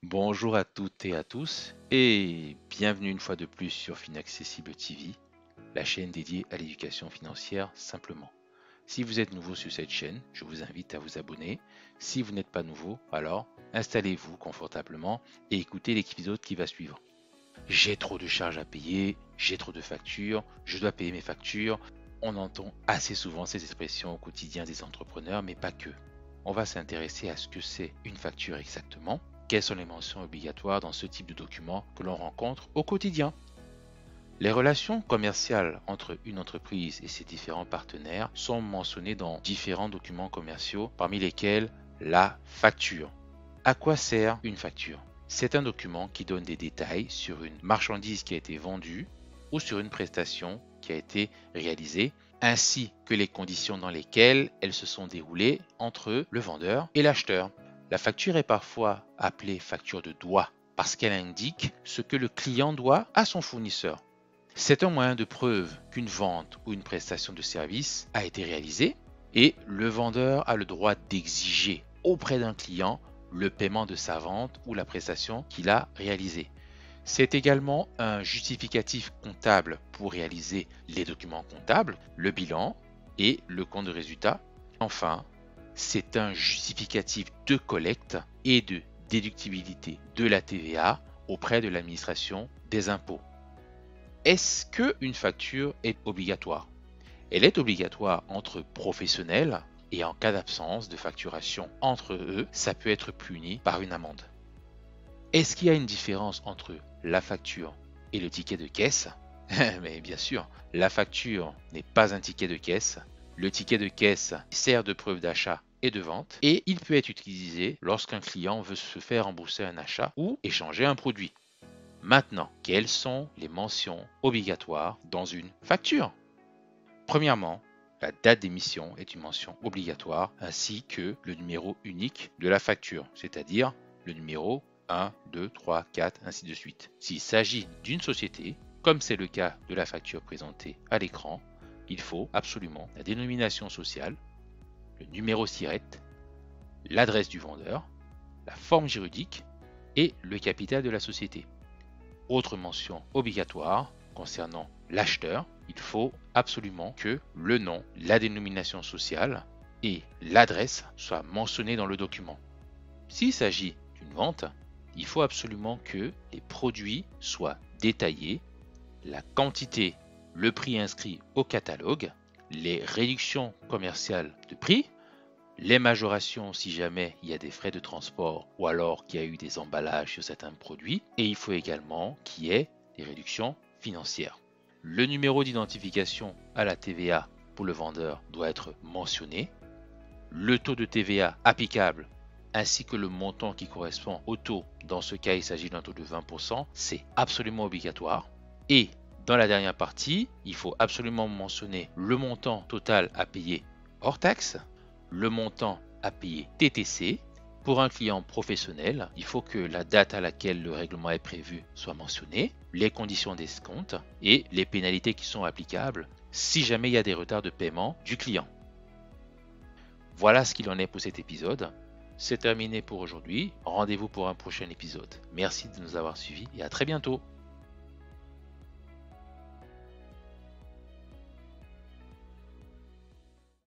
Bonjour à toutes et à tous et bienvenue une fois de plus sur Finaccessible TV, la chaîne dédiée à l'éducation financière simplement. Si vous êtes nouveau sur cette chaîne, je vous invite à vous abonner. Si vous n'êtes pas nouveau, alors installez-vous confortablement et écoutez l'épisode qui va suivre. J'ai trop de charges à payer, j'ai trop de factures, je dois payer mes factures. On entend assez souvent ces expressions au quotidien des entrepreneurs, mais pas que. On va s'intéresser à ce que c'est une facture exactement, quelles sont les mentions obligatoires dans ce type de document que l'on rencontre au quotidien. Les relations commerciales entre une entreprise et ses différents partenaires sont mentionnées dans différents documents commerciaux, parmi lesquels la facture. À quoi sert une facture? C'est un document qui donne des détails sur une marchandise qui a été vendue ou sur une prestation qui a été réalisée, ainsi que les conditions dans lesquelles elles se sont déroulées entre le vendeur et l'acheteur. La facture est parfois appelée facture de droit parce qu'elle indique ce que le client doit à son fournisseur. C'est un moyen de preuve qu'une vente ou une prestation de service a été réalisée et le vendeur a le droit d'exiger auprès d'un client le paiement de sa vente ou la prestation qu'il a réalisée. C'est également un justificatif comptable pour réaliser les documents comptables, le bilan et le compte de résultat. Enfin, c'est un justificatif de collecte et de déductibilité de la TVA auprès de l'administration des impôts. Est-ce qu'une facture est obligatoire? Elle est obligatoire entre professionnels et en cas d'absence de facturation entre eux, ça peut être puni par une amende. Est-ce qu'il y a une différence entre la facture et le ticket de caisse? Mais bien sûr, la facture n'est pas un ticket de caisse. Le ticket de caisse sert de preuve d'achat et de vente et il peut être utilisé lorsqu'un client veut se faire rembourser un achat ou échanger un produit. Maintenant, quelles sont les mentions obligatoires dans une facture? Premièrement, la date d'émission est une mention obligatoire ainsi que le numéro unique de la facture, c'est-à-dire le numéro 1, 2, 3, 4, ainsi de suite. S'il s'agit d'une société, comme c'est le cas de la facture présentée à l'écran, il faut absolument la dénomination sociale, le numéro SIRET, l'adresse du vendeur, la forme juridique et le capital de la société. Autre mention obligatoire concernant l'acheteur, il faut absolument que le nom, la dénomination sociale et l'adresse soient mentionnés dans le document. S'il s'agit d'une vente, il faut absolument que les produits soient détaillés, la quantité, le prix inscrit au catalogue, les réductions commerciales de prix, les majorations si jamais il y a des frais de transport ou alors qu'il y a eu des emballages sur certains produits. Et il faut également qu'il y ait des réductions financières. Le numéro d'identification à la TVA pour le vendeur doit être mentionné. Le taux de TVA applicable ainsi que le montant qui correspond au taux, dans ce cas il s'agit d'un taux de 20%, c'est absolument obligatoire. Et dans la dernière partie, il faut absolument mentionner le montant total à payer hors taxe, le montant à payer TTC. Pour un client professionnel, il faut que la date à laquelle le règlement est prévu soit mentionnée, les conditions d'escompte et les pénalités qui sont applicables si jamais il y a des retards de paiement du client. Voilà ce qu'il en est pour cet épisode. C'est terminé pour aujourd'hui. Rendez-vous pour un prochain épisode. Merci de nous avoir suivis et à très bientôt.